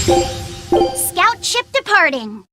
Scout ship departing.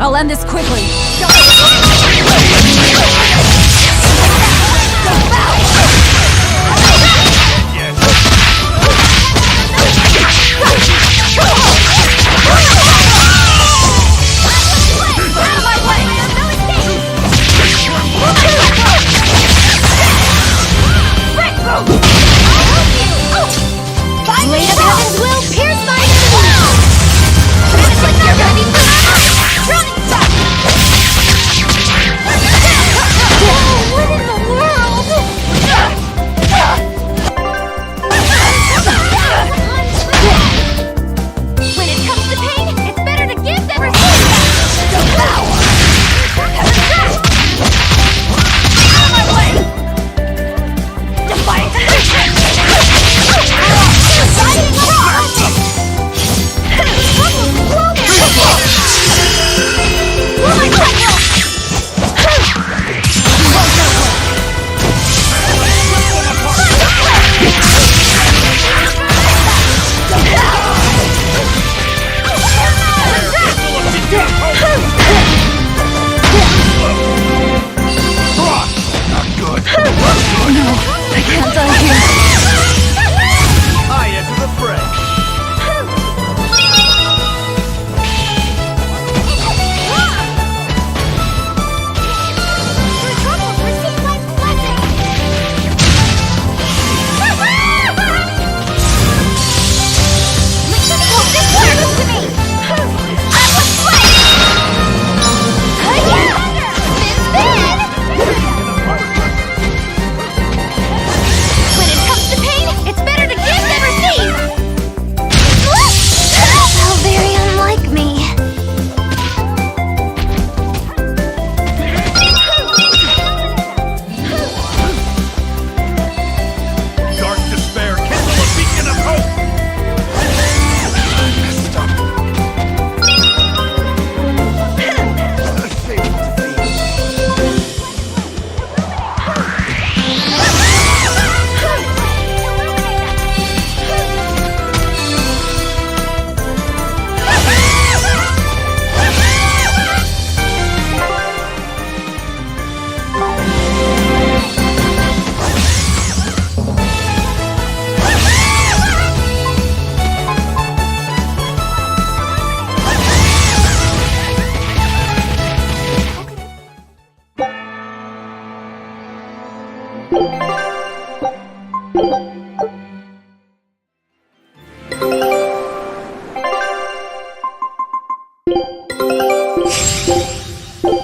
I'll end this quickly. Blade of Heaven's will pierce my enemies! It's like you're gonna be forever! Running back!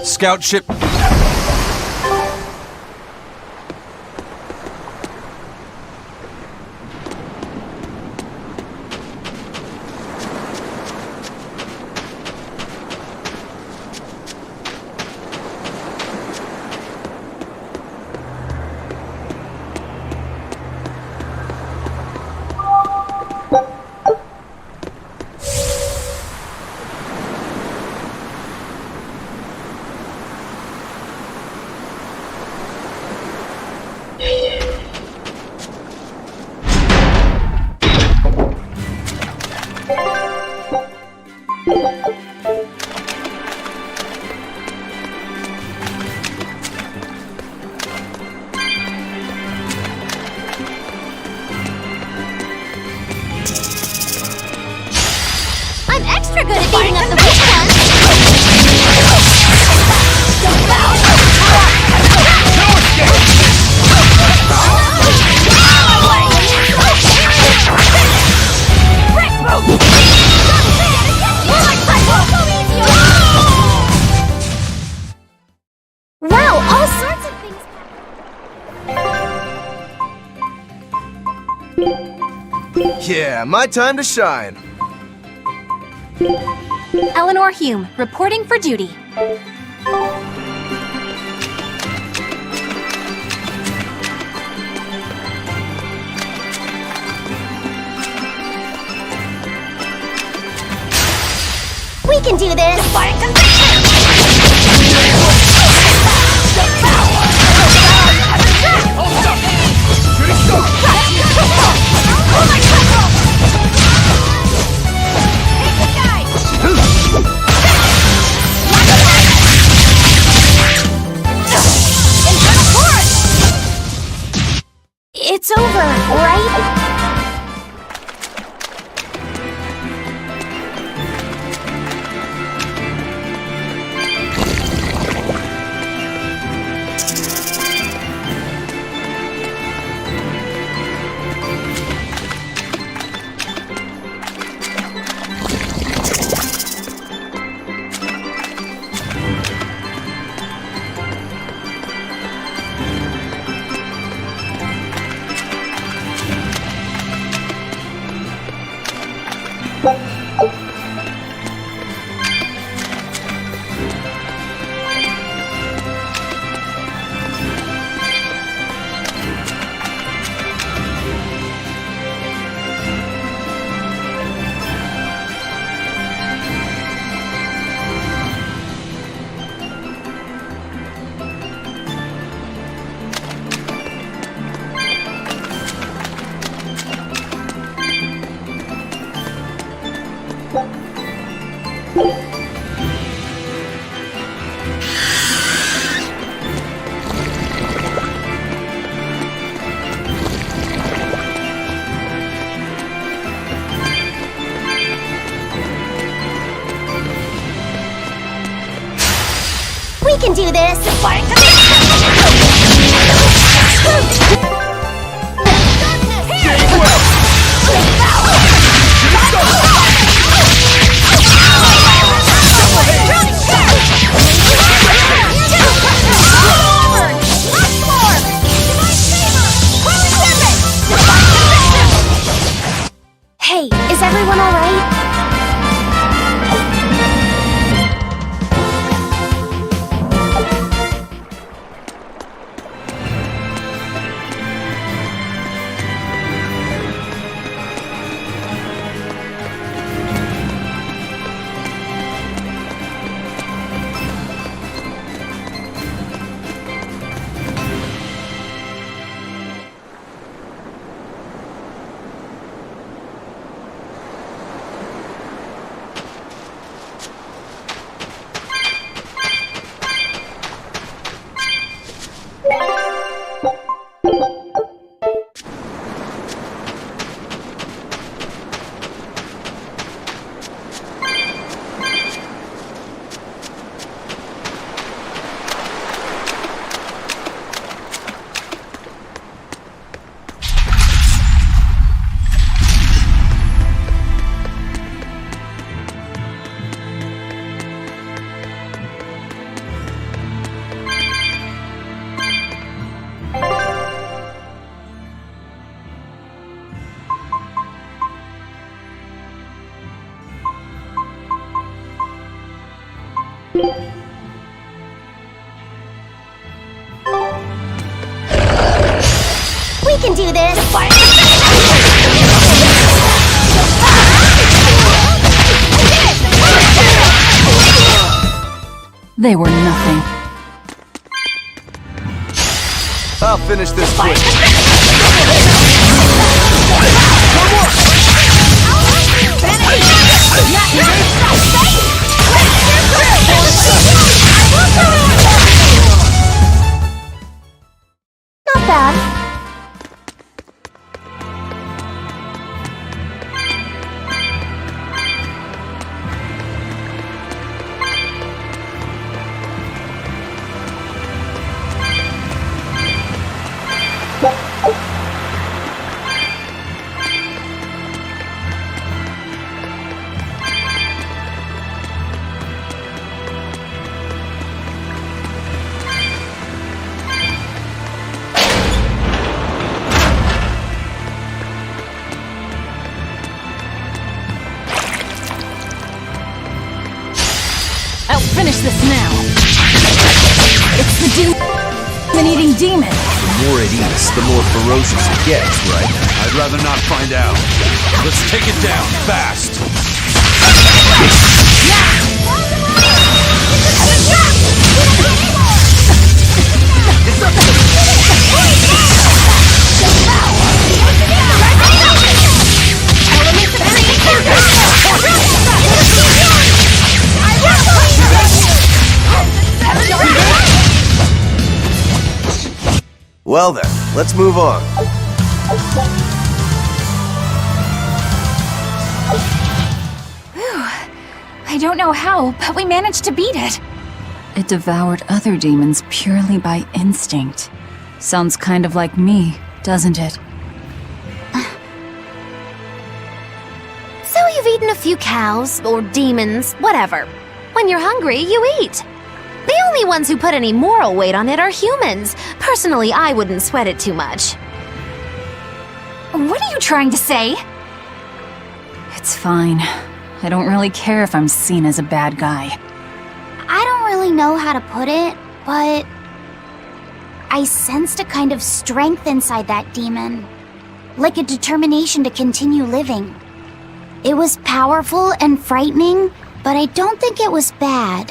Scout ship. I'm extra good at beating up the weak ones! Wow, all sorts of things. Yeah, my time to shine. Eleanor Hume, reporting for duty. We can do this! Defiant conviction! It's over, right? We can do this! Defiant Hey, is everyone alright? We can do this! They were nothing. I'll finish this quick. Not bad. I'll finish this now. It's the demon-eating demon. The more it eats, the more ferocious it gets, right? I'd rather not find out. Let's take it down, fast! Well then, let's move on. I don't know how, but we managed to beat it. It devoured other demons purely by instinct. Sounds kind of like me, doesn't it? So you've eaten a few cows, or demons, whatever. When you're hungry, you eat. The only ones who put any moral weight on it are humans. Personally, I wouldn't sweat it too much. What are you trying to say? It's fine. I don't really care if I'm seen as a bad guy. I don't really know how to put it, but I sensed a kind of strength inside that demon. Like a determination to continue living. It was powerful and frightening, but I don't think it was bad.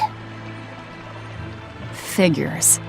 Figures.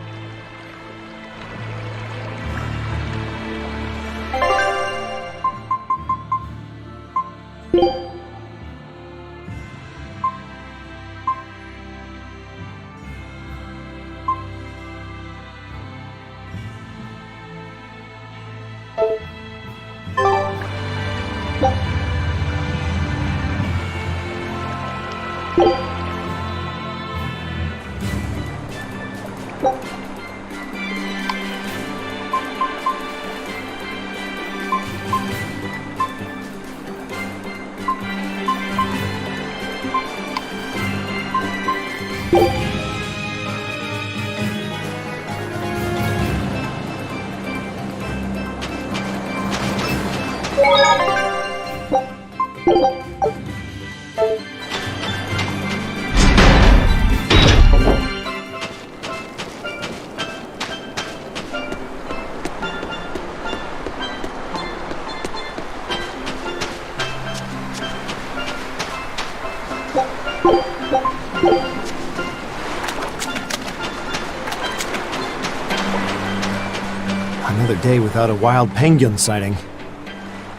Another day without a wild penguin sighting.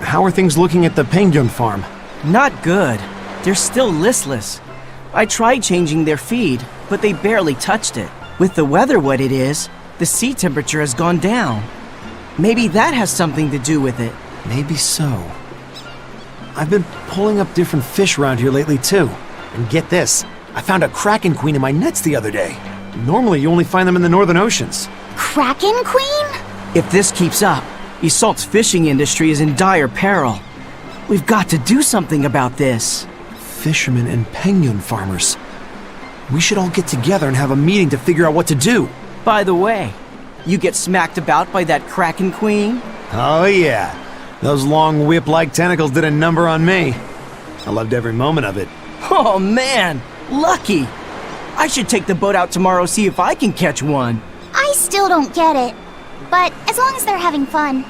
How are things looking at the penguin farm? Not good. They're still listless. I tried changing their feed, but they barely touched it. With the weather what it is, the sea temperature has gone down. Maybe that has something to do with it. Maybe so. I've been pulling up different fish around here lately too. And get this, I found a kraken queen in my nets the other day. Normally you only find them in the northern oceans. Kraken Queen? If this keeps up, Isolt's fishing industry is in dire peril. We've got to do something about this. Fishermen and penguin farmers. We should all get together and have a meeting to figure out what to do. By the way, you get smacked about by that Kraken Queen? Oh yeah, those long whip-like tentacles did a number on me. I loved every moment of it. Oh man, lucky! I should take the boat out tomorrow, see if I can catch one. I still don't get it. But as long as they're having fun.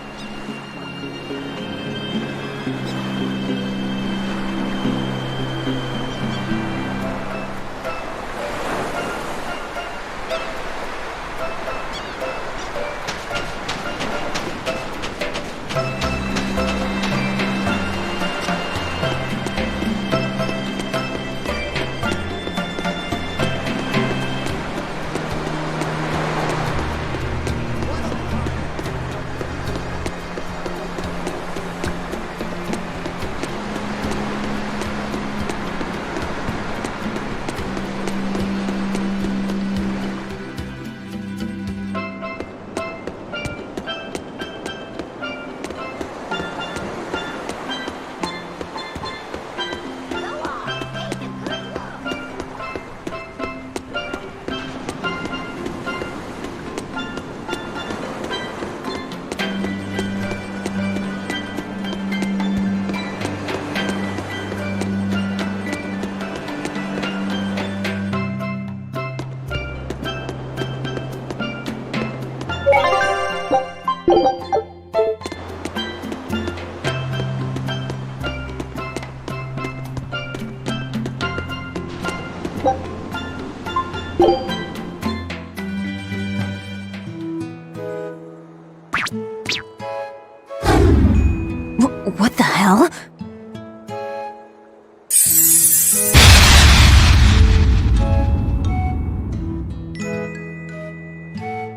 What the hell?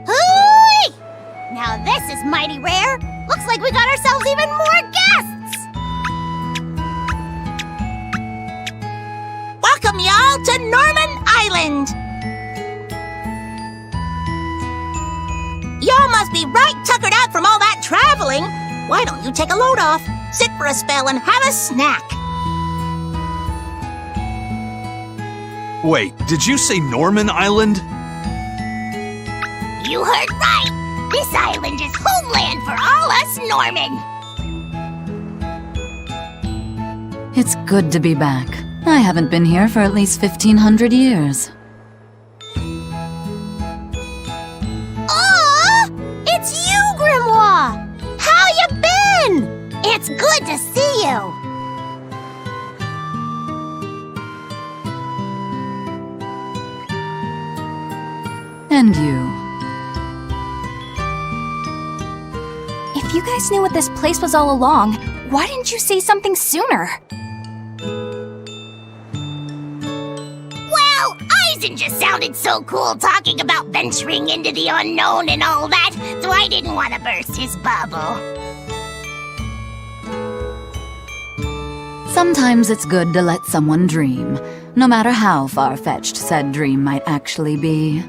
Hooey! Now this is mighty rare. Looks like we got ourselves even more guests! Welcome y'all to Norman Island! Y'all must be right tuckered out from all that traveling. Why don't you take a load off, sit for a spell, and have a snack? Wait, did you say Norman Island? You heard right! This island is homeland for all us Norman! It's good to be back. I haven't been here for at least 1,500 years. Aw! It's you, Grimoire! How you been? It's good to see you! And you. If you guys knew what this place was all along, why didn't you say something sooner? Well, Eisen just sounded so cool talking about venturing into the unknown and all that, so I didn't want to burst his bubble. Sometimes it's good to let someone dream, no matter how far-fetched said dream might actually be.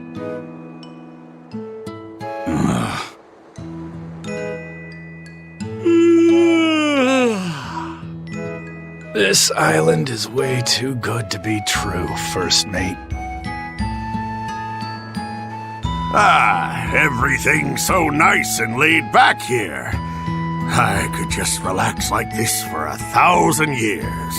This island is way too good to be true, First Mate. Ah, everything's so nice and laid back here. I could just relax like this for 1,000 years.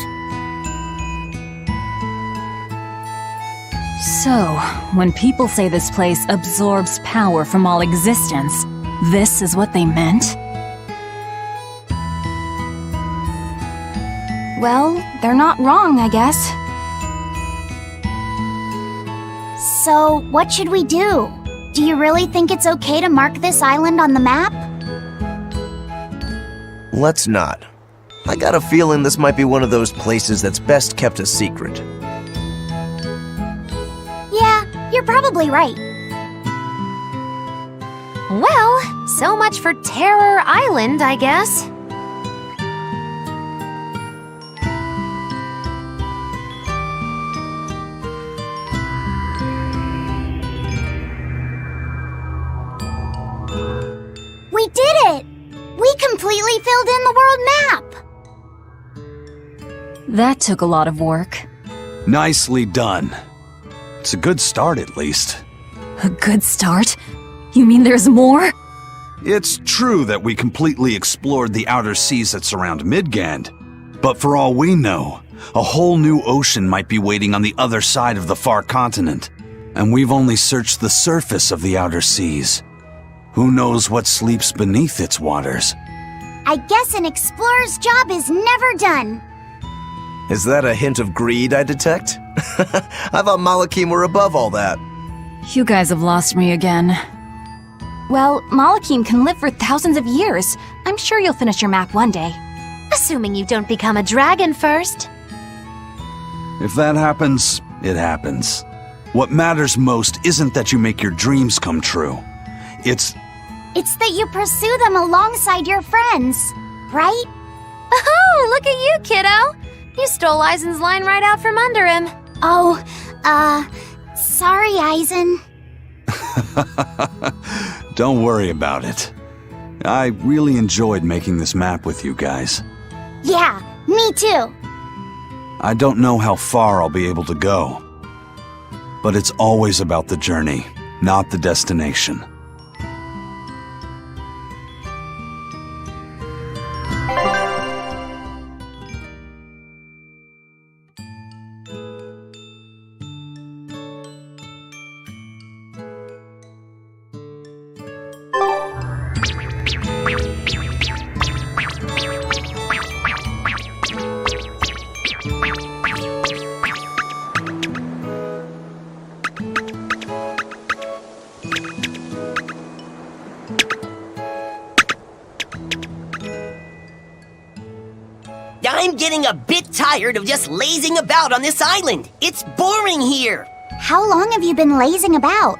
So, when people say this place absorbs power from all existence, this is what they meant? Well, they're not wrong, I guess. So, what should we do? Do you really think it's okay to mark this island on the map? Let's not. I got a feeling this might be one of those places that's best kept a secret. Yeah, you're probably right. Well, so much for Terror Island, I guess. We did it! We completely filled in the world map! That took a lot of work. Nicely done. It's a good start, at least. A good start? You mean there's more? It's true that we completely explored the outer seas that surround Midgand, but for all we know, A whole new ocean might be waiting on the other side of the far continent, and we've only searched the surface of the outer seas. Who knows what sleeps beneath its waters? I guess an explorer's job is never done. Is that a hint of greed I detect? I thought Malakim were above all that. You guys have lost me again. Well, Malakim can live for thousands of years. I'm sure you'll finish your map one day. Assuming you don't become a dragon first. If that happens, it happens. What matters most isn't that you make your dreams come true. It's It's that you pursue them alongside your friends, right? Oh, look at you, kiddo! You stole Eisen's line right out from under him. Oh, sorry, Eisen. Don't worry about it. I really enjoyed making this map with you guys. Yeah, me too. I don't know how far I'll be able to go, but it's always about the journey, not the destination. I'm getting a bit tired of just lazing about on this island. It's boring here. How long have you been lazing about?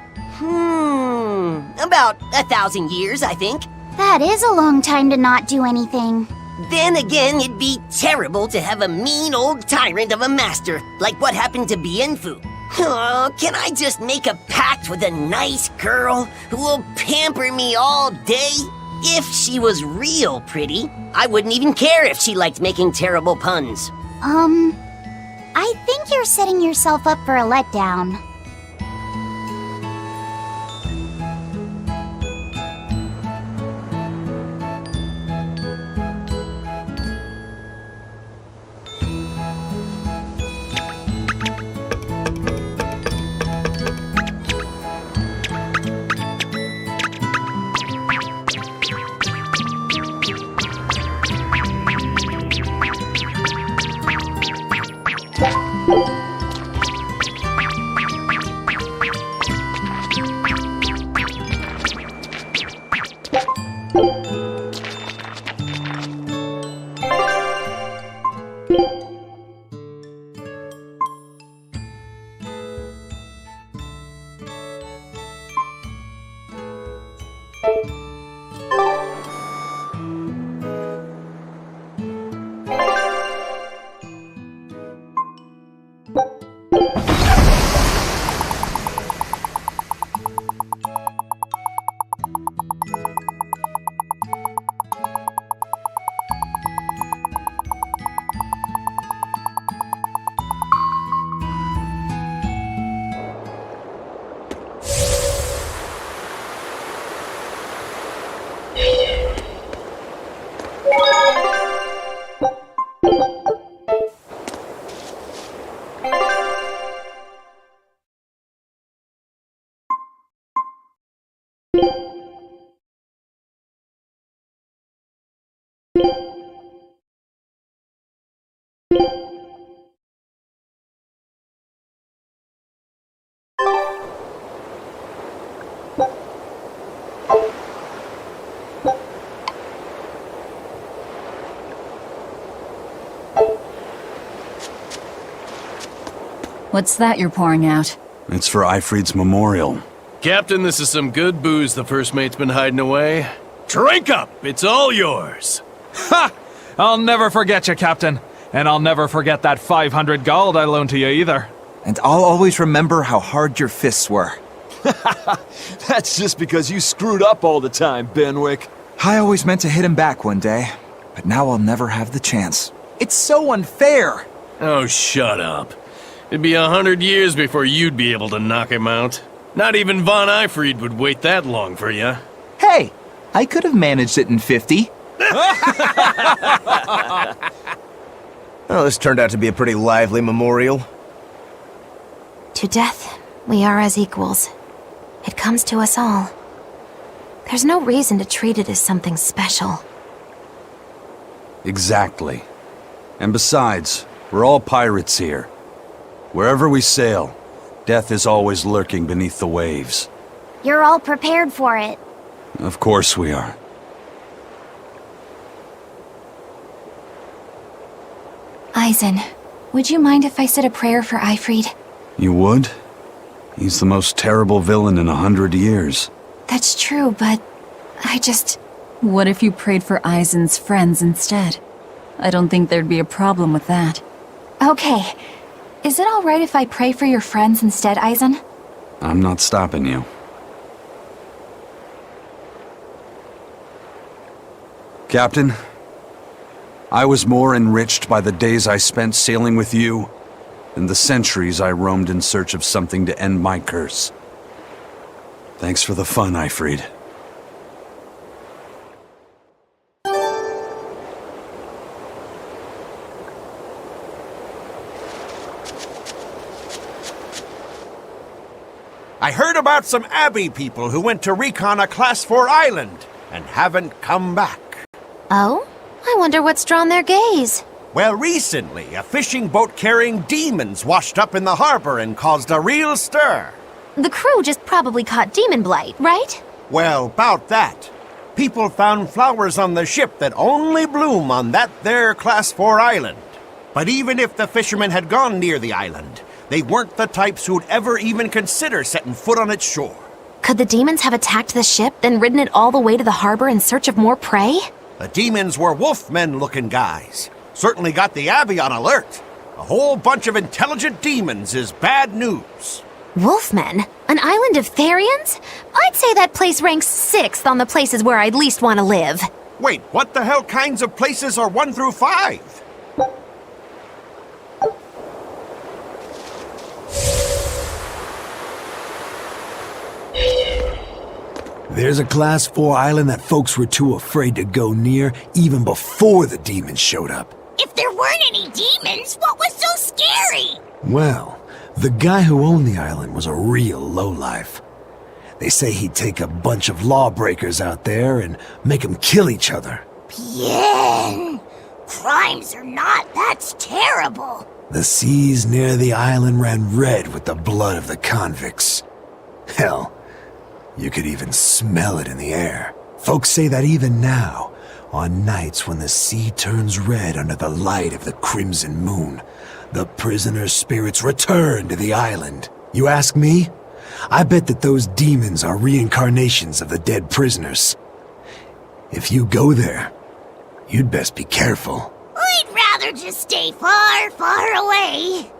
About 1,000 years, I think. That is a long time to not do anything. Then again, it'd be terrible to have a mean old tyrant of a master, like what happened to Bienfu. Oh, can I just make a pact with a nice girl who will pamper me all day? If she was real pretty, I wouldn't even care if she liked making terrible puns. I think you're setting yourself up for a letdown. What's that you're pouring out? It's for Eifried's memorial. Captain, this is some good booze the first mate's been hiding away. Drink up! It's all yours! Ha! I'll never forget you, Captain. And I'll never forget that 500 gold I loaned to you either. And I'll always remember how hard your fists were. That's just because you screwed up all the time, Benwick. I always meant to hit him back one day, but now I'll never have the chance. It's so unfair! Oh, shut up. It'd be 100 years before you'd be able to knock him out. Not even Von Eifried would wait that long for you. Hey, I could have managed it in 50. Well, this turned out to be a pretty lively memorial. To death, we are as equals. It comes to us all. There's no reason to treat it as something special. Exactly. And besides, we're all pirates here. Wherever we sail, death is always lurking beneath the waves. You're all prepared for it. Of course we are. Eisen, would you mind if I said a prayer for Eifried? You would? He's the most terrible villain in 100 years. That's true, but What if you prayed for Eisen's friends instead? I don't think there'd be a problem with that. Okay. Is it alright if I pray for your friends instead, Eisen? I'm not stopping you. Captain, I was more enriched by the days I spent sailing with you than the centuries I roamed in search of something to end my curse. Thanks for the fun, Eifried. I heard about some Abbey people who went to recon a Class 4 island and haven't come back. Oh? I wonder what's drawn their gaze. Well, recently, a fishing boat carrying demons washed up in the harbor and caused a real stir. The crew just probably caught demon blight, right? Well, about that. People found flowers on the ship that only bloom on that there Class 4 island. But even if the fishermen had gone near the island, they weren't the types who'd ever even consider setting foot on its shore. Could the demons have attacked the ship, then ridden it all the way to the harbor in search of more prey? The demons were wolfmen-looking guys. Certainly got the Abbey on alert. A whole bunch of intelligent demons is bad news. Wolfmen? An island of Therians? I'd say that place ranks 6th on the places where I'd least want to live. Wait, what the hell kinds of places are 1 through 5? There's a Class 4 island that folks were too afraid to go near even before the demons showed up. If there weren't any demons, what was so scary? Well, the guy who owned the island was a real lowlife. They say he'd take a bunch of lawbreakers out there and make them kill each other. Bien. Crimes or not, that's terrible. The seas near the island ran red with the blood of the convicts. Hell, you could even smell it in the air. Folks say that even now, on nights when the sea turns red under the light of the crimson moon, the prisoners' spirits return to the island. You ask me? I bet that those demons are reincarnations of the dead prisoners. If you go there, you'd best be careful. I'd rather just stay far, far away.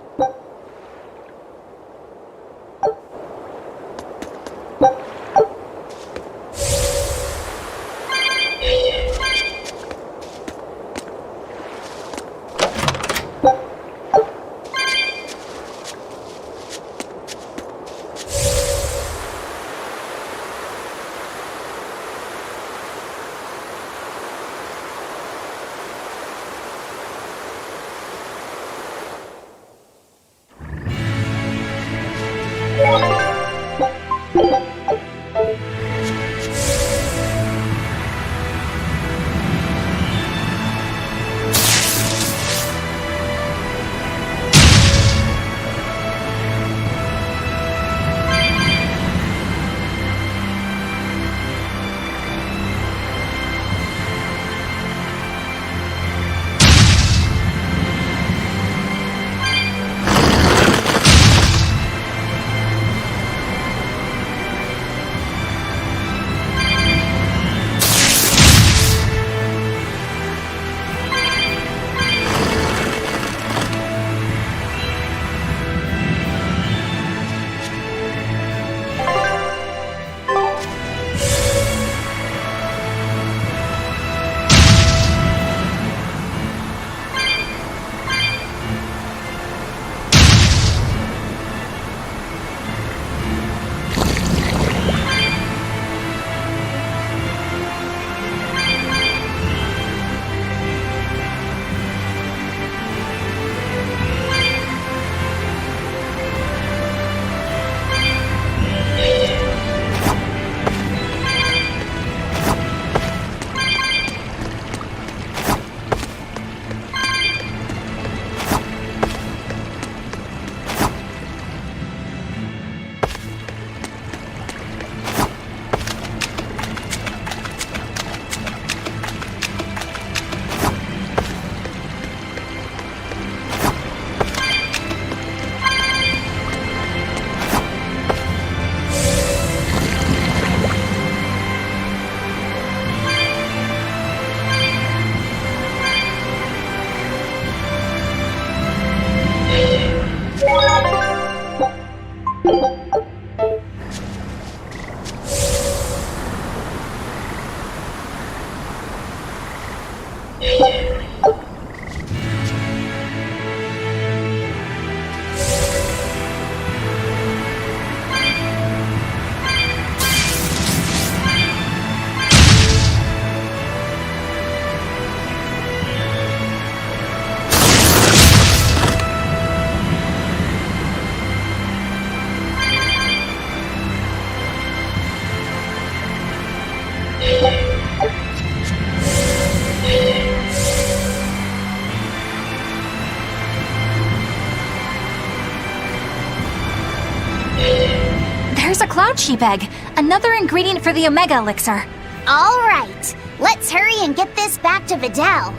a cloud sheep egg, another ingredient for the Omega Elixir. All right, let's hurry and get this back to Vidal.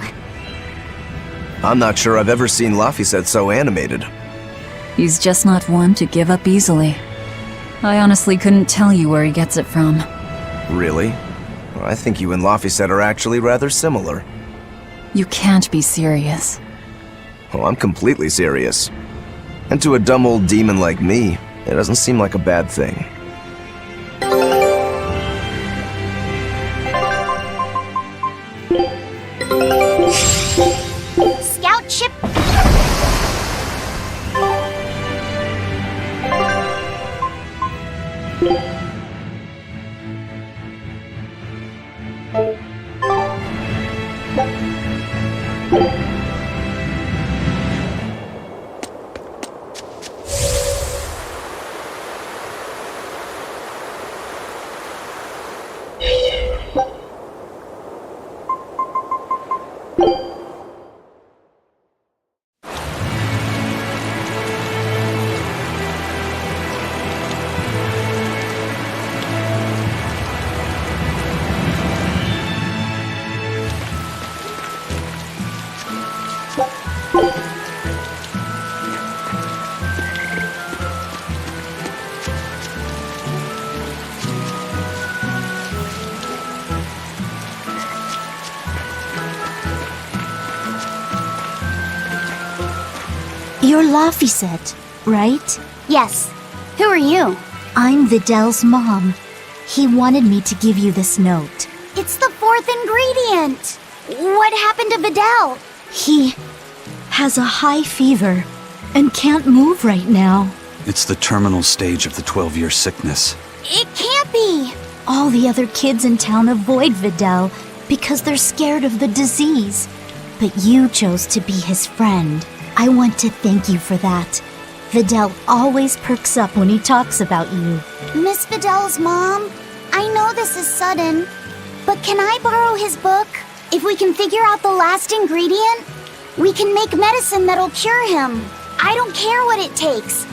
I'm not sure I've ever seen Laphicet so animated. He's just not one to give up easily. I honestly couldn't tell you where he gets it from. Really? I think you and Laphicet are actually rather similar. You can't be serious. Oh, I'm completely serious. And to a dumb old demon like me, it doesn't seem like a bad thing. Scout ship. You're Laphicet, right? Yes. Who are you? I'm Vidal's mom. He wanted me to give you this note. It's the fourth ingredient. What happened to Vidal? He has a high fever and can't move right now. It's the terminal stage of the 12-year sickness. It can't be. All the other kids in town avoid Vidal because they're scared of the disease. But you chose to be his friend. I want to thank you for that. Vidal always perks up when he talks about you. Miss Vidal's mom, I know this is sudden, but can I borrow his book? If we can figure out the last ingredient, we can make medicine that'll cure him. I don't care what it takes.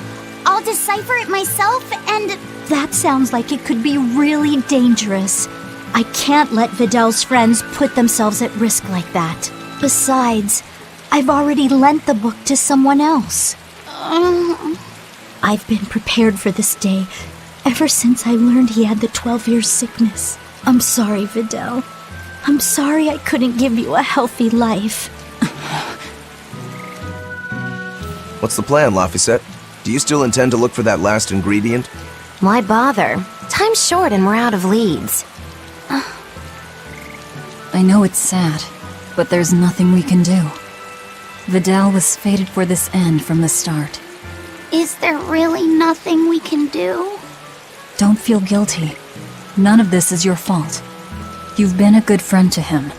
I'll decipher it myself and... That sounds like it could be really dangerous. I can't let Vidal's friends put themselves at risk like that. Besides, I've already lent the book to someone else. I've been prepared for this day ever since I learned he had the 12-year sickness. I'm sorry, Vidal. I'm sorry I couldn't give you a healthy life. What's the plan, Laphicet? Do you still intend to look for that last ingredient? Why bother? Time's short and we're out of leads. I know it's sad, but there's nothing we can do. Vidal was fated for this end from the start. Is there really nothing we can do? Don't feel guilty. None of this is your fault. You've been a good friend to him.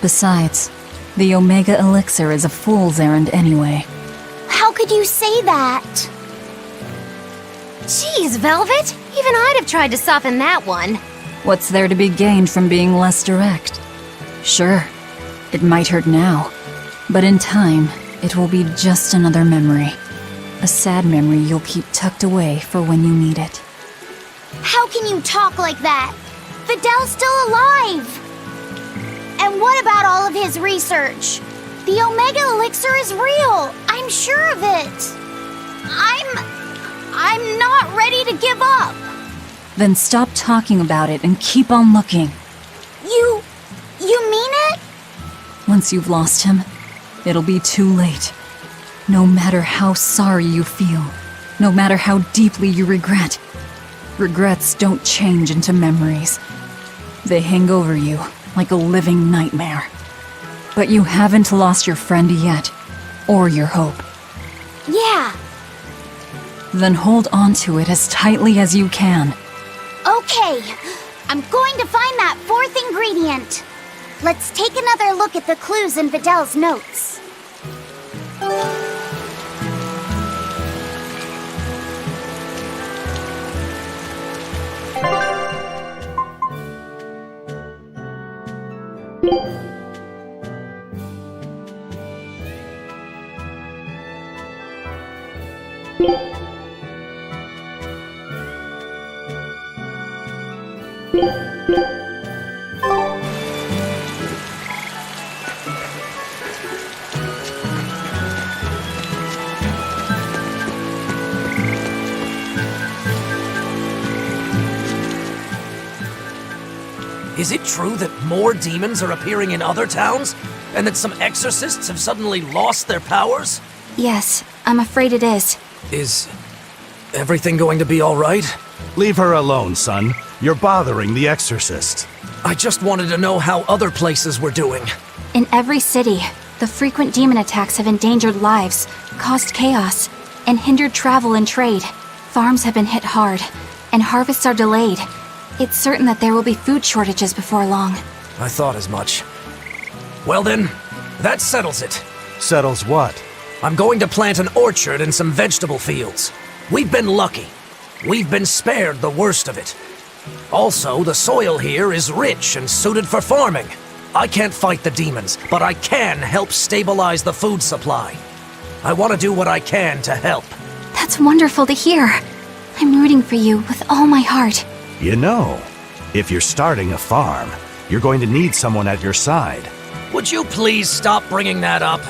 Besides, the Omega Elixir is a fool's errand anyway. How could you say that? Jeez, Velvet! Even I'd have tried to soften that one. What's there to be gained from being less direct? Sure, it might hurt now, but in time, it will be just another memory. A sad memory you'll keep tucked away for when you need it. How can you talk like that? Vidal's still alive! And what about all of his research? The Omega Elixir is real! I'm sure of it! I'm not ready to give up! Then stop talking about it and keep on looking. You mean it? Once you've lost him, it'll be too late. No matter how sorry you feel, no matter how deeply you regret, regrets don't change into memories. They hang over you like a living nightmare. But you haven't lost your friend yet, or your hope. Yeah. Then hold on to it as tightly as you can. Okay, I'm going to find that fourth ingredient. Let's take another look at the clues in Vidal's notes. Is it true that more demons are appearing in other towns? And that some exorcists have suddenly lost their powers? Yes, I'm afraid it is. Is everything going to be all right? Leave her alone, son. You're bothering the exorcist. I just wanted to know how other places were doing. In every city, the frequent demon attacks have endangered lives, caused chaos, and hindered travel and trade. Farms have been hit hard, and harvests are delayed. It's certain that there will be food shortages before long. I thought as much. Well then, that settles it. Settles what? I'm going to plant an orchard and some vegetable fields. We've been lucky. We've been spared the worst of it. Also, the soil here is rich and suited for farming. I can't fight the demons, but I can help stabilize the food supply. I want to do what I can to help. That's wonderful to hear. I'm rooting for you with all my heart. You know, if you're starting a farm, you're going to need someone at your side. Would you please stop bringing that up?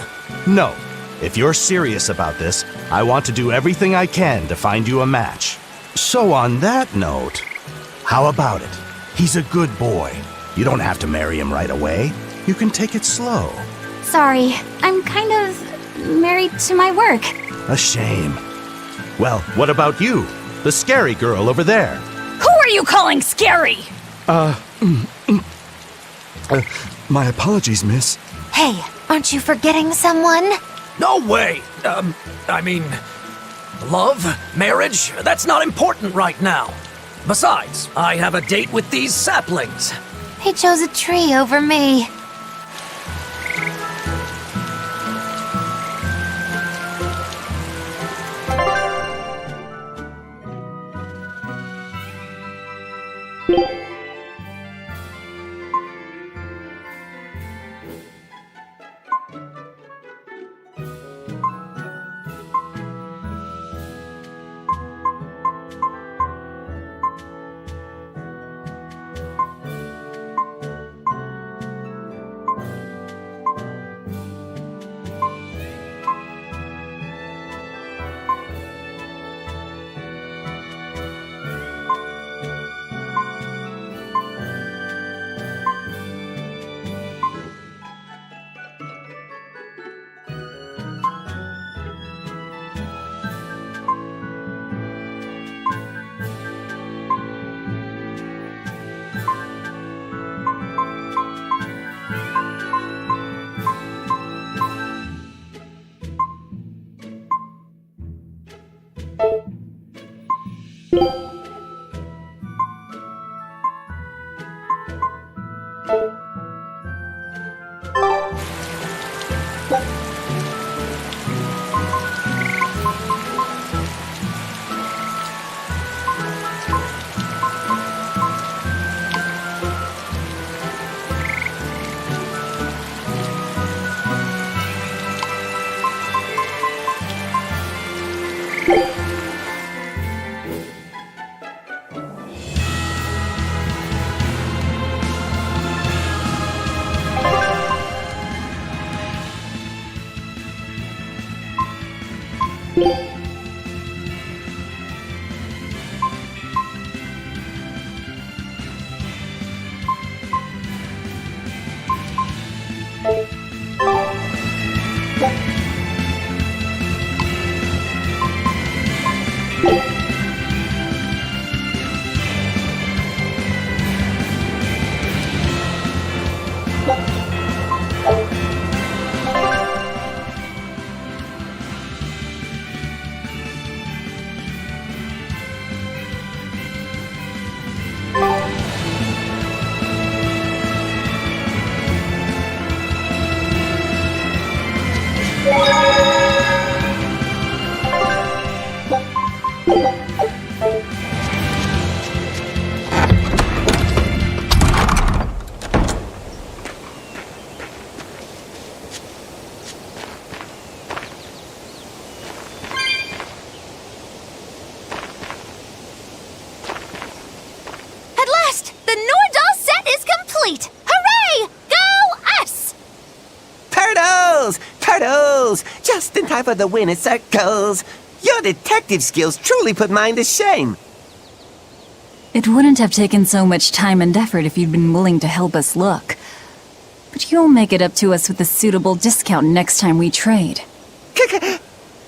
No. If you're serious about this, I want to do everything I can to find you a match. So on that note, how about it? He's a good boy. You don't have to marry him right away. You can take it slow. Sorry, I'm kind of married to my work. A shame. Well, what about you? The scary girl over there. Who are you calling scary? My apologies, miss. Hey, aren't you forgetting someone? No way! I mean, love, marriage, that's not important right now. Besides, I have a date with these saplings. He chose a tree over me. complete! Hooray! Go us! Turtles! Turtles! Just in time for the winner circles! Your detective skills truly put mine to shame! It wouldn't have taken so much time and effort if you'd been willing to help us look. But you'll make it up to us with a suitable discount next time we trade.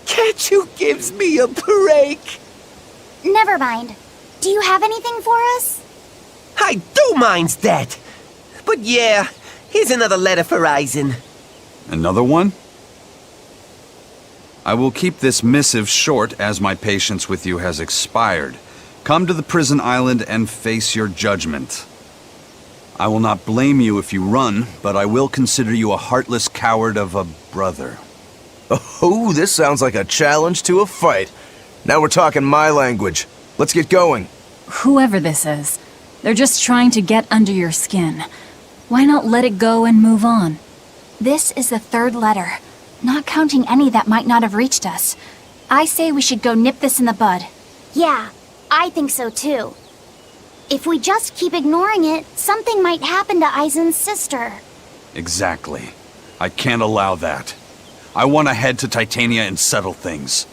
Can't you give me a break? Never mind. Do you have anything for us? I do mind that! But yeah, here's another letter for Eisen. Another one? I will keep this missive short as my patience with you has expired. Come to the prison island and face your judgment. I will not blame you if you run, but I will consider you a heartless coward of a brother. Oh, this sounds like a challenge to a fight. Now we're talking my language. Let's get going. Whoever this is, they're just trying to get under your skin. Why not let it go and move on? This is the third letter, not counting any that might not have reached us. I say we should go nip this in the bud. Yeah, I think so too. If we just keep ignoring it, something might happen to Eisen's sister. Exactly. I can't allow that. I want to head to Titania and settle things.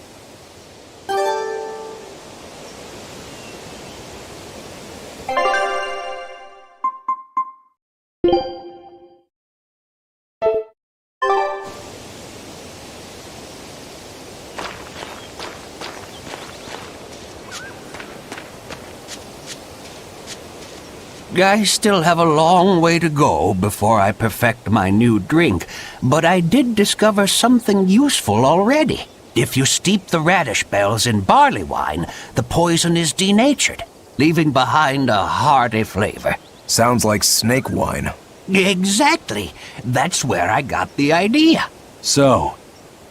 I still have a long way to go before I perfect my new drink, but I did discover something useful already. If you steep the radish bells in barley wine, the poison is denatured, leaving behind a hearty flavor. Sounds like snake wine. Exactly. That's where I got the idea. So,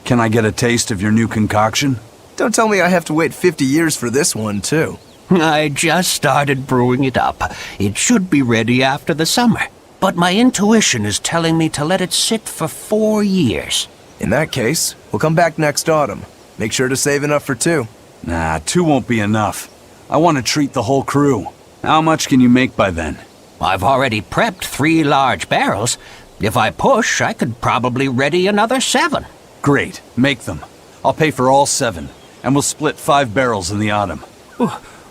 can I get a taste of your new concoction? Don't tell me I have to wait 50 years for this one, too. I just started brewing it up. It should be ready after the summer. But my intuition is telling me to let it sit for 4 years. In that case, we'll come back next autumn. Make sure to save enough for 2. Nah, 2 won't be enough. I want to treat the whole crew. How much can you make by then? I've already prepped 3 large barrels. If I push, I could probably ready another 7. Great, make them. I'll pay for all 7, and we'll split 5 barrels in the autumn.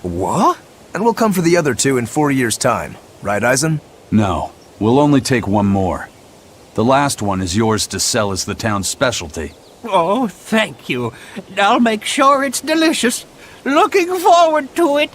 What? And we'll come for the other 2 in 4 years' time. Right, Eisen? No, we'll only take 1 more. The last one is yours to sell as the town's specialty. Oh, thank you. I'll make sure it's delicious. Looking forward to it.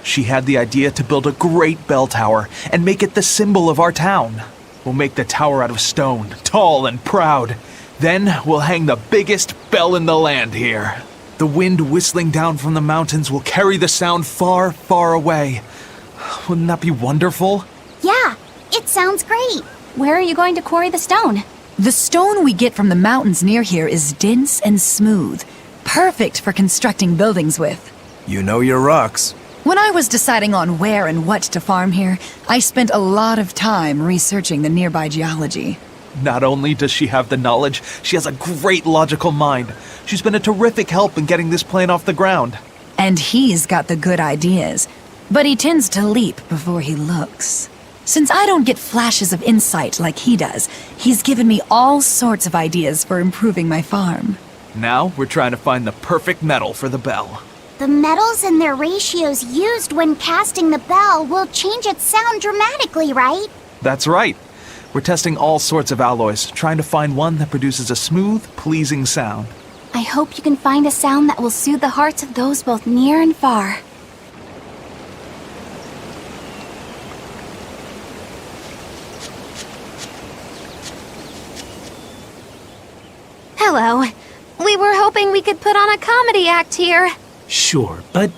She had the idea to build a great bell tower and make it the symbol of our town. We'll make the tower out of stone, tall and proud. Then we'll hang the biggest bell in the land here. The wind whistling down from the mountains will carry the sound far, far away. Wouldn't that be wonderful? Yeah, it sounds great. Where are you going to quarry the stone? The stone we get from the mountains near here is dense and smooth, perfect for constructing buildings with. You know your rocks. When I was deciding on where and what to farm here, I spent a lot of time researching the nearby geology. Not only does she have the knowledge, she has a great logical mind. She's been a terrific help in getting this plan off the ground. And he's got the good ideas, but he tends to leap before he looks. Since I don't get flashes of insight like he does, he's given me all sorts of ideas for improving my farm. Now we're trying to find the perfect metal for the bell. The metals and their ratios used when casting the bell will change its sound dramatically, right? That's right. We're testing all sorts of alloys, trying to find one that produces a smooth, pleasing sound. I hope you can find a sound that will soothe the hearts of those both near and far. Hello. We were hoping we could put on a comedy act here. Sure, but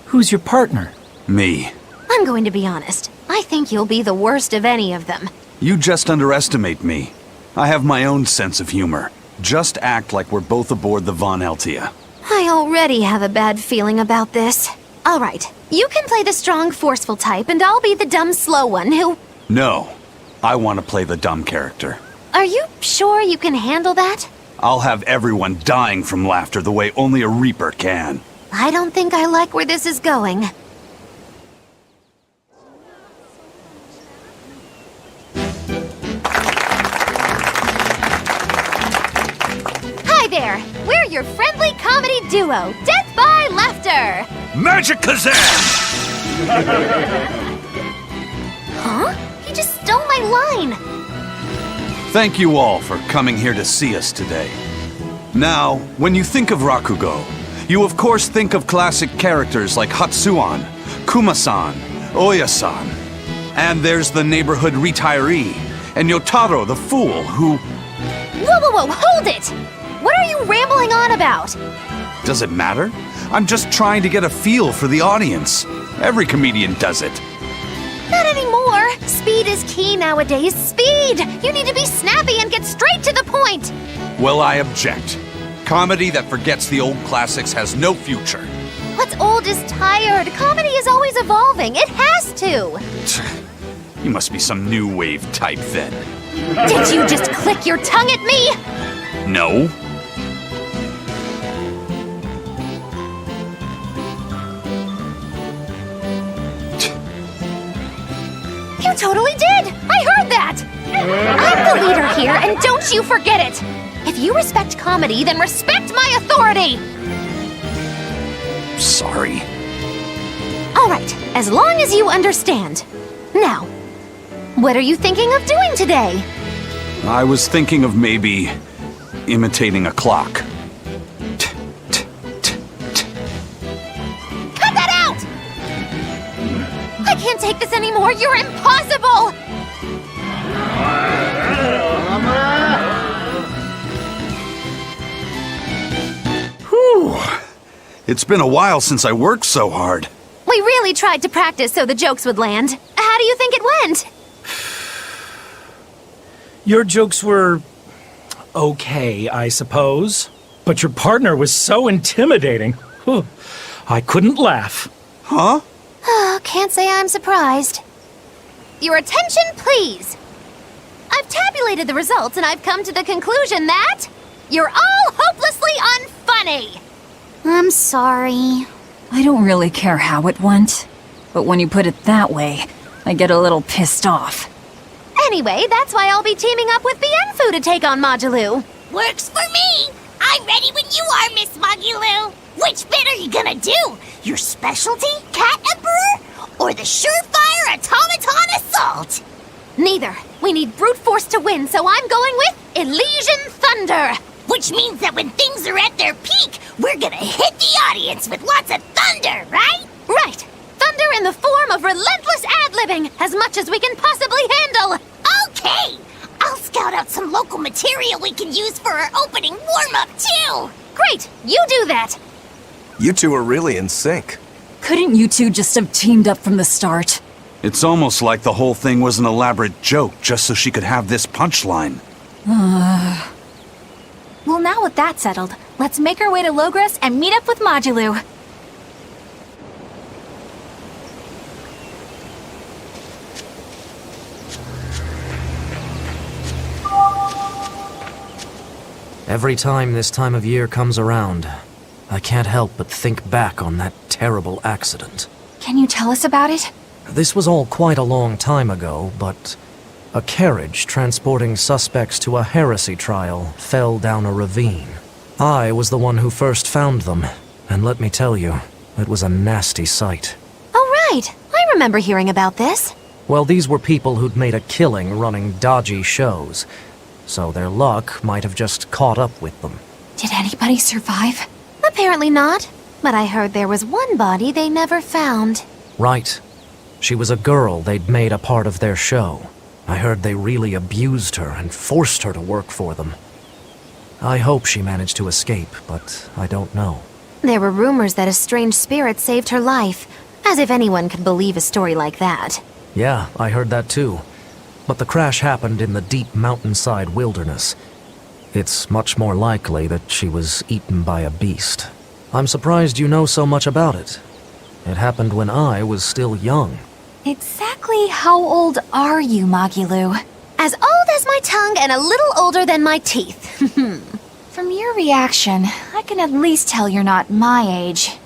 who's your partner? Me. I'm going to be honest. I think you'll be the worst of any of them. You just underestimate me. I have my own sense of humor. Just act like we're both aboard the Von Altia. I already have a bad feeling about this. All right, you can play the strong, forceful type, and I'll be the dumb, slow one who... No, I want to play the dumb character. Are you sure you can handle that? I'll have everyone dying from laughter the way only a Reaper can. I don't think I like where this is going. Hi there! We're your friendly comedy duo, Death by Laughter! Magic Kazam! Huh? He just stole my line! Thank you all for coming here to see us today. Now, when you think of Rakugo, you of course think of classic characters like Hatsuan, Kuma-san, Oya-san. And there's the neighborhood retiree, and Yotaro the fool who... Whoa, hold it! What are you rambling on about? Does it matter? I'm just trying to get a feel for the audience. Every comedian does it. Not anymore! Speed is key nowadays. Speed! You need to be snappy and get straight to the point! Well, I object. Comedy that forgets the old classics has no future. What's old is tired. Comedy is always evolving. It has to! You must be some new wave type then. Did you just click your tongue at me? No. You totally did! I heard that! I'm the leader here, and don't you forget it! If you respect comedy, then respect my authority! Sorry. All right, as long as you understand. Now, what are you thinking of doing today? I was thinking of maybe imitating a clock. Cut that out! I can't take this anymore. You're impossible! Whew. It's been a while since I worked so hard. We really tried to practice so the jokes would land. How do you think it went? Your jokes were... okay, I suppose. But your partner was so intimidating. Whew. I couldn't laugh. Huh? Can't say I'm surprised. Your attention, please. I've tabulated the results and I've come to the conclusion that you're all hopelessly unfunny. I'm sorry. I don't really care how it went, but when you put it that way, I get a little pissed off. Anyway, that's why I'll be teaming up with Bienfu to take on Majulu. Works for me! I'm ready when you are, Miss Magulu! Which bit are you gonna do? Your specialty, Cat Emperor? Or the surefire automaton assault? Neither. We need brute force to win, so I'm going with Elysian Thunder! Which means that when things are at their peak, we're gonna hit the audience with lots of thunder, right? Right! Thunder in the form of relentless ad-libbing, as much as we can possibly handle! Okay! I'll scout out some local material we can use for our opening warm-up, too! Great! You do that! You two are really in sync. Couldn't you two just have teamed up from the start? It's almost like the whole thing was an elaborate joke just so she could have this punchline. Well, now with that settled, let's make our way to Logres and meet up with Majulu. Every time this time of year comes around, I can't help but think back on that terrible accident. Can you tell us about it? This was all quite a long time ago, but a carriage transporting suspects to a heresy trial fell down a ravine. I was the one who first found them, and let me tell you, it was a nasty sight. Oh, right. I remember hearing about this. Well, these were people who'd made a killing running dodgy shows, so their luck might have just caught up with them. Did anybody survive? Apparently not, but I heard there was one body they never found. Right. She was a girl they'd made a part of their show. I heard they really abused her and forced her to work for them. I hope she managed to escape, but I don't know. There were rumors that a strange spirit saved her life, as if anyone could believe a story like that. Yeah, I heard that too. But the crash happened in the deep mountainside wilderness. It's much more likely that she was eaten by a beast. I'm surprised you know so much about it. It happened when I was still young. Exactly how old are you, Magilu? As old as my tongue and a little older than my teeth. From your reaction, I can at least tell you're not my age.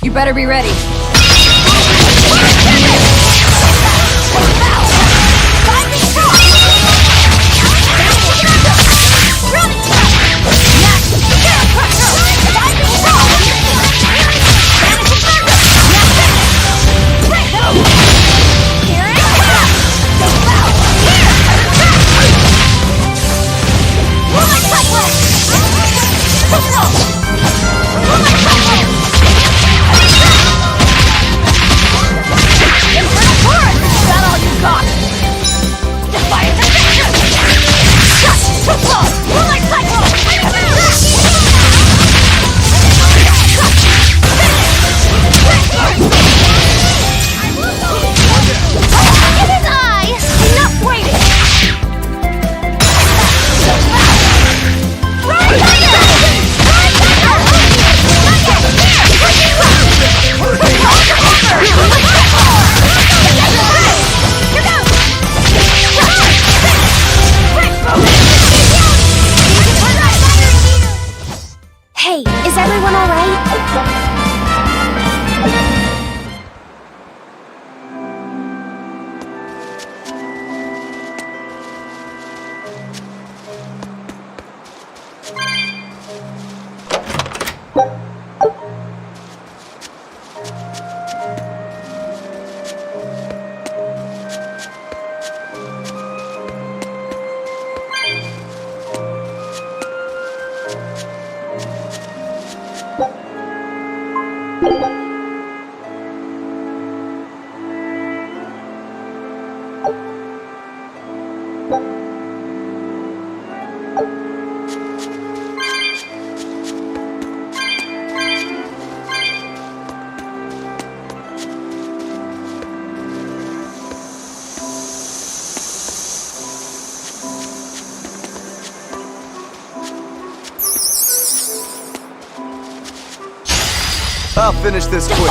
You better be ready. I'll finish this quick.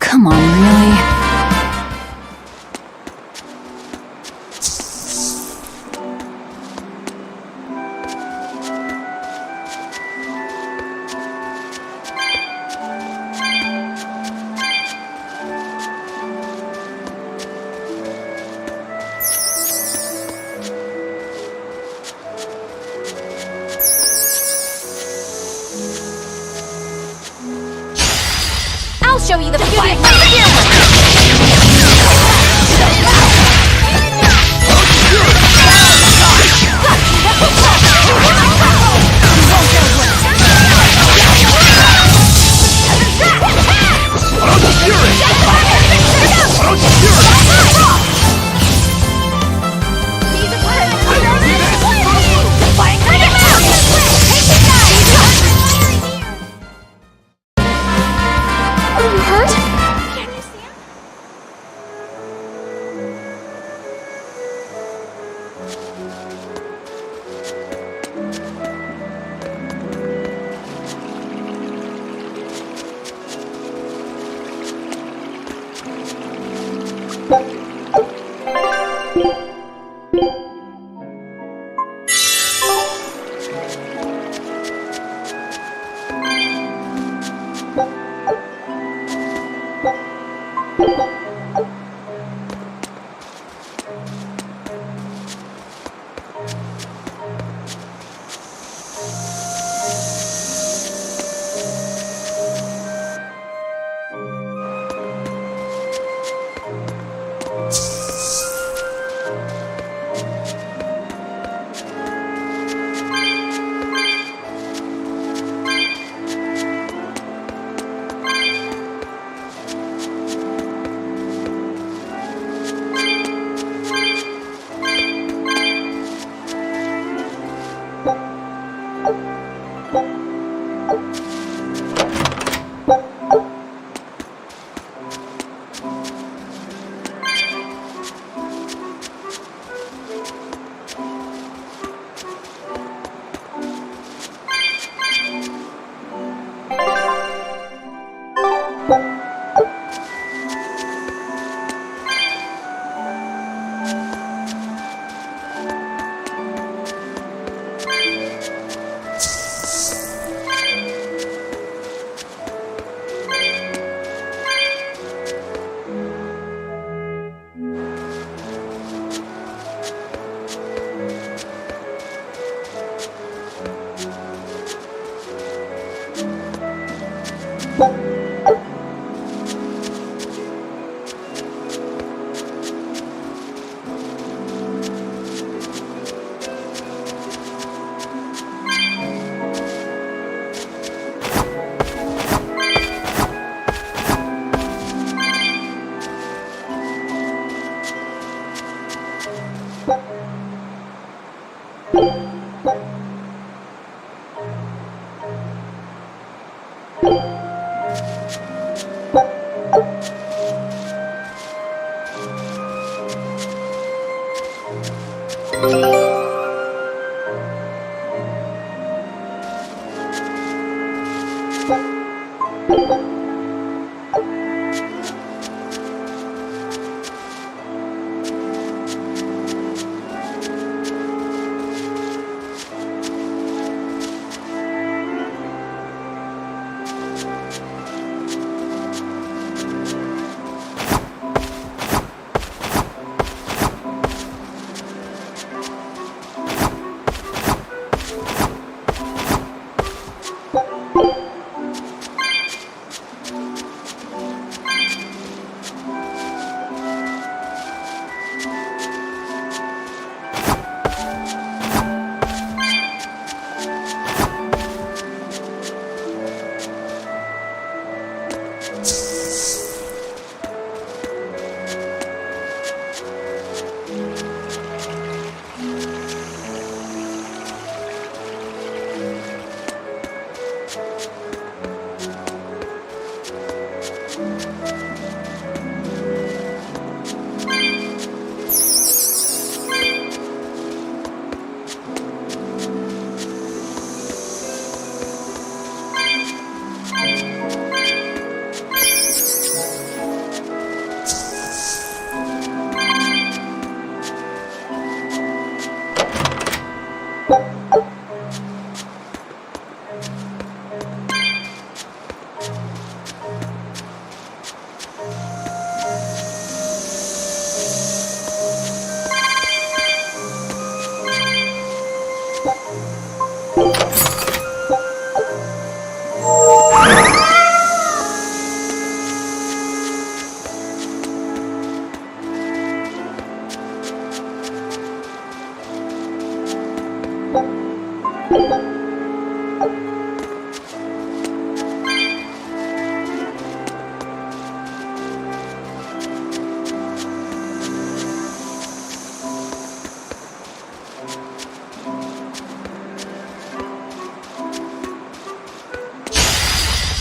Come on, really? I'll show you the beauty of my Are you hurt?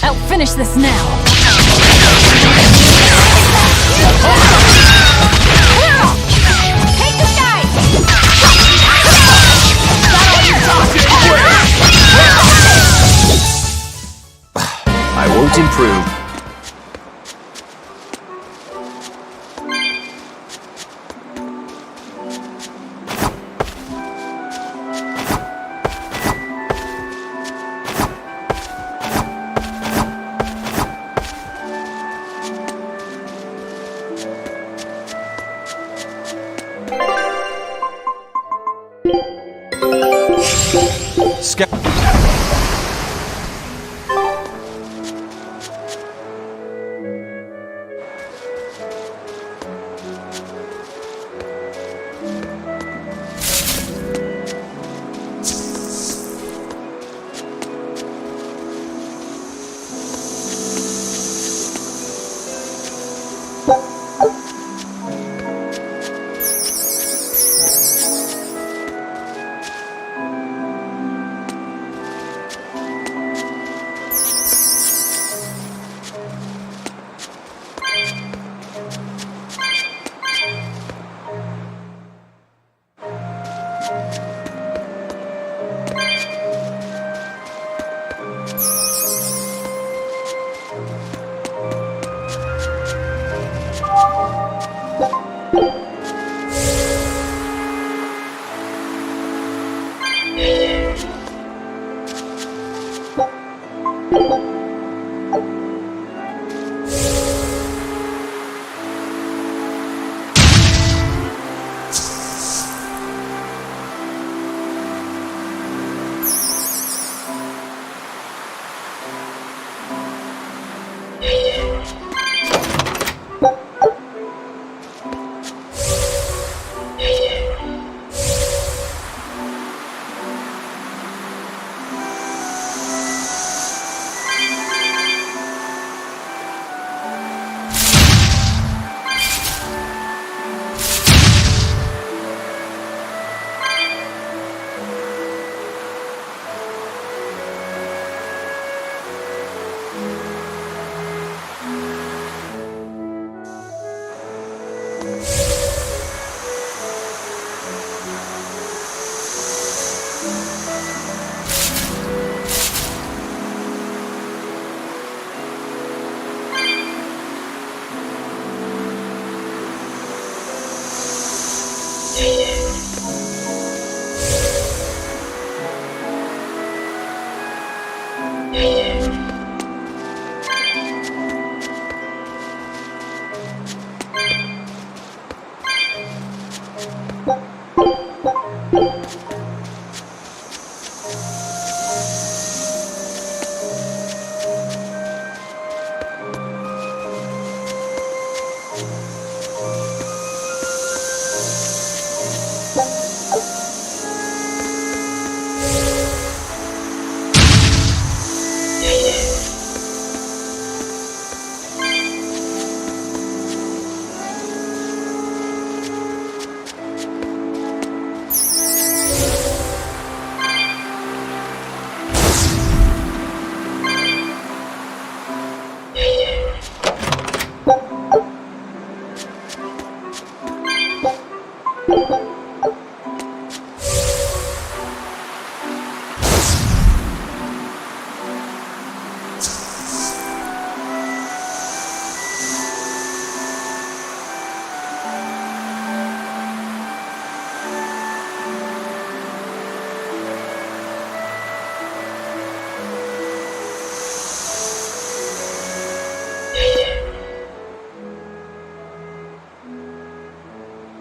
I'll finish this now. Take this guy! I won't improve.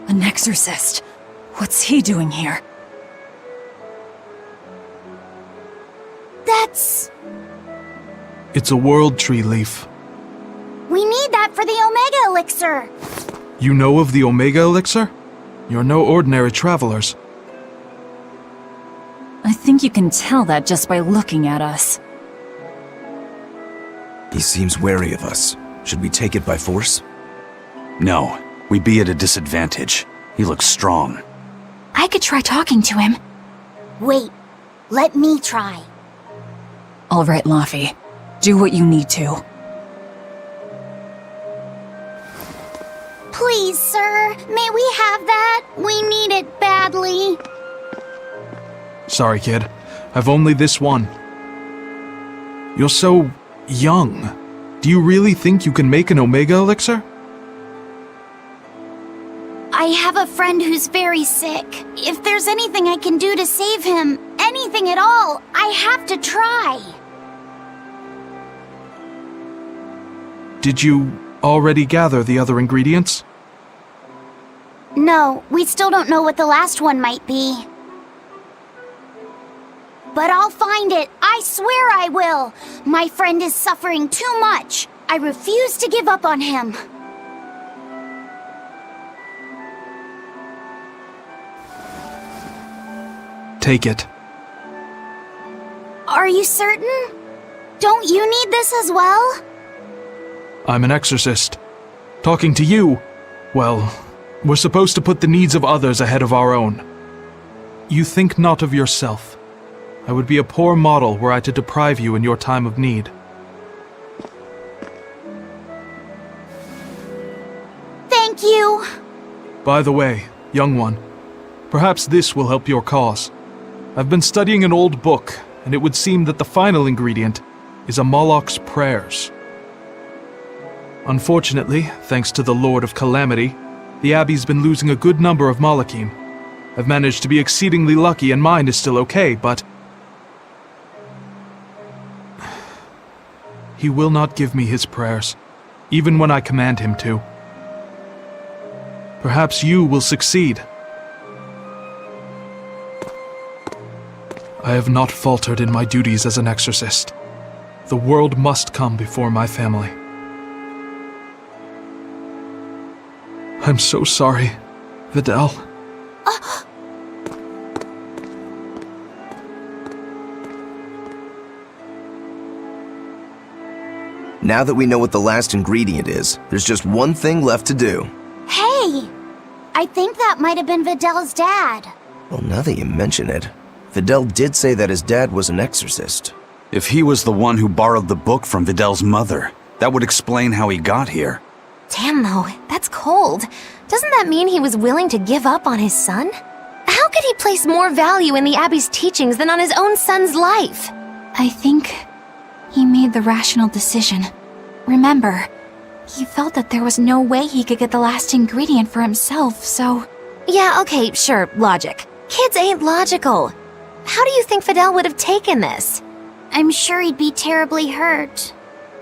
An exorcist. What's he doing here? It's a world tree leaf. We need that for the Omega Elixir. You know of the Omega Elixir? You're no ordinary travelers. I think you can tell that just by looking at us. He seems wary of us. Should we take it by force? No, we'd be at a disadvantage. He looks strong. I could try talking to him. Wait, let me try. All right, Laffy. Do what you need to. Please, sir, may we have that? We need it badly. Sorry, kid. I've only this one. You're so young. Do you really think you can make an Omega Elixir? I have a friend who's very sick. If there's anything I can do to save him, anything at all, I have to try. Did you already gather the other ingredients? No, we still don't know what the last one might be. But I'll find it. I swear I will. My friend is suffering too much. I refuse to give up on him. Take it. Are you certain? Don't you need this as well? I'm an exorcist. Talking to you, well, we're supposed to put the needs of others ahead of our own. You think not of yourself. I would be a poor model were I to deprive you in your time of need. Thank you. By the way, young one, perhaps this will help your cause. I've been studying an old book, and it would seem that the final ingredient is a Moloch's prayers. Unfortunately, thanks to the Lord of Calamity, the Abbey's been losing a good number of Malachim. I've managed to be exceedingly lucky and mine is still okay, but he will not give me his prayers, even when I command him to. Perhaps you will succeed. I have not faltered in my duties as an exorcist. The world must come before my family. I'm so sorry, Vidal. Now that we know what the last ingredient is, there's just one thing left to do. Hey! I think that might have been Vidal's dad. Well, now that you mention it, Vidal did say that his dad was an exorcist. If he was the one who borrowed the book from Vidal's mother, that would explain how he got here. Damn though, that's cold. Doesn't that mean he was willing to give up on his son? How could he place more value in the Abbey's teachings than on his own son's life? I think he made the rational decision. Remember, he felt that there was no way he could get the last ingredient for himself, so... Yeah, okay, sure, logic. Kids ain't logical. How do you think Vidal would have taken this? I'm sure he'd be terribly hurt.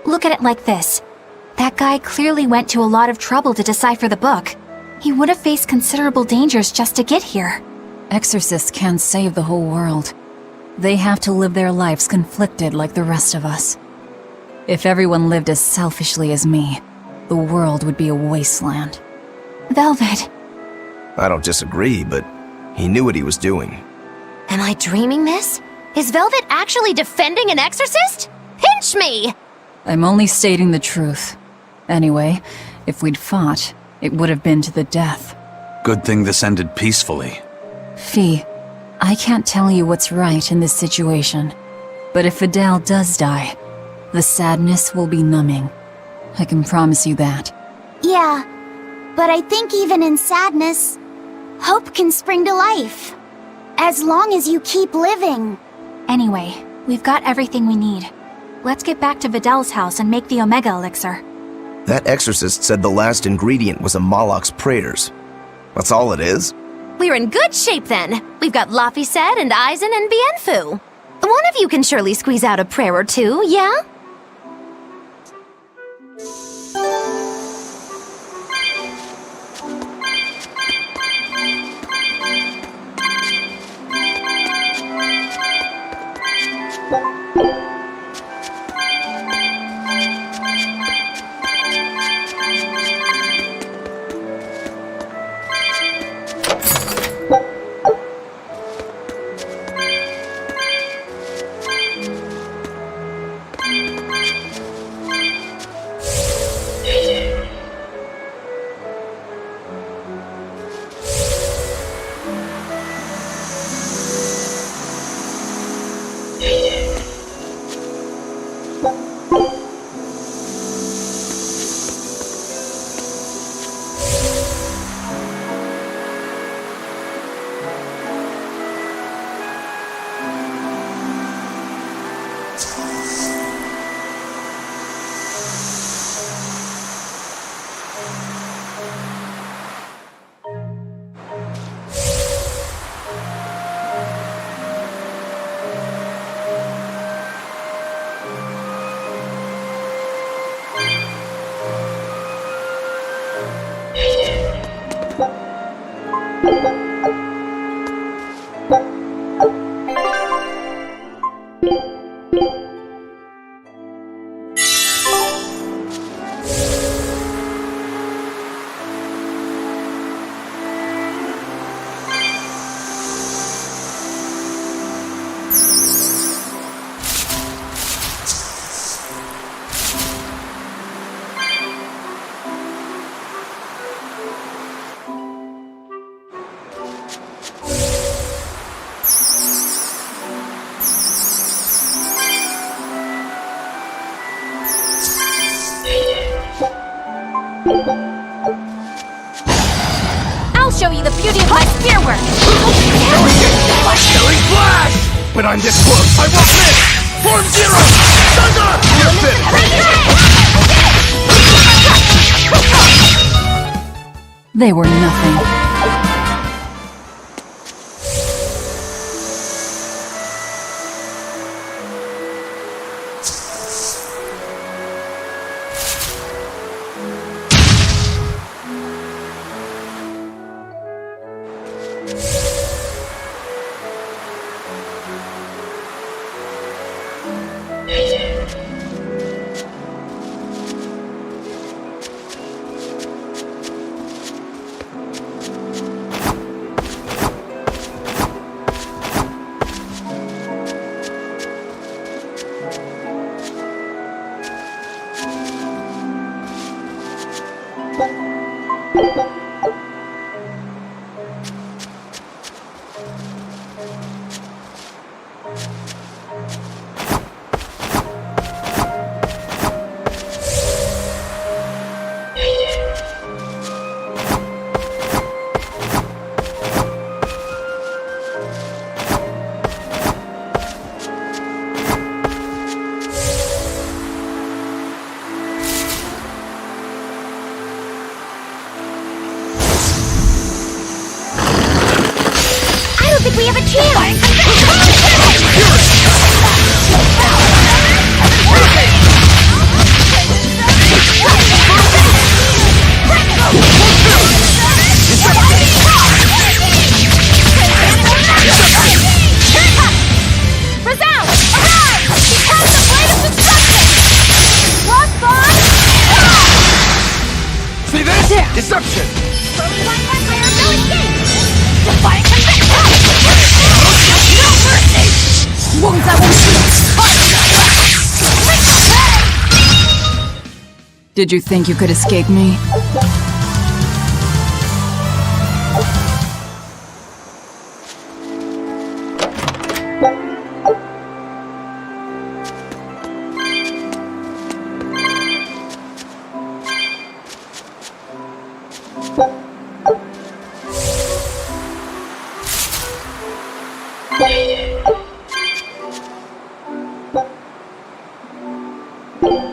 Look at it like this. That guy clearly went to a lot of trouble to decipher the book. He would have faced considerable dangers just to get here. Exorcists can't save the whole world. They have to live their lives conflicted like the rest of us. If everyone lived as selfishly as me, the world would be a wasteland. Velvet. I don't disagree, but he knew what he was doing. Am I dreaming this? Is Velvet actually defending an exorcist? Pinch me! I'm only stating the truth. Anyway, if we'd fought, it would have been to the death. Good thing this ended peacefully. Fee, I can't tell you what's right in this situation. But if Vidal does die, the sadness will be numbing. I can promise you that. Yeah, but I think even in sadness, hope can spring to life. As long as you keep living. Anyway, we've got everything we need. Let's get back to Vidal's house and make the Omega Elixir. That exorcist said the last ingredient was a Moloch's prayers. That's all it is? We're in good shape then. We've got Laphicet and Eisen and Bienfu. One of you can surely squeeze out a prayer or two, yeah? I'll show you the beauty of my spearwork! My killing flash! But I'm this close, I won't miss! Form Zero! Thunder! You're finished! They were nothing. We have a chance! Resound! Arrive! Become the blade of destruction! Lost bond! See this? Deception! Slowly wind that fire, no escape! Defiant conviction! No mercy! Wounds that won't heal! Did you think you could escape me? Thank you.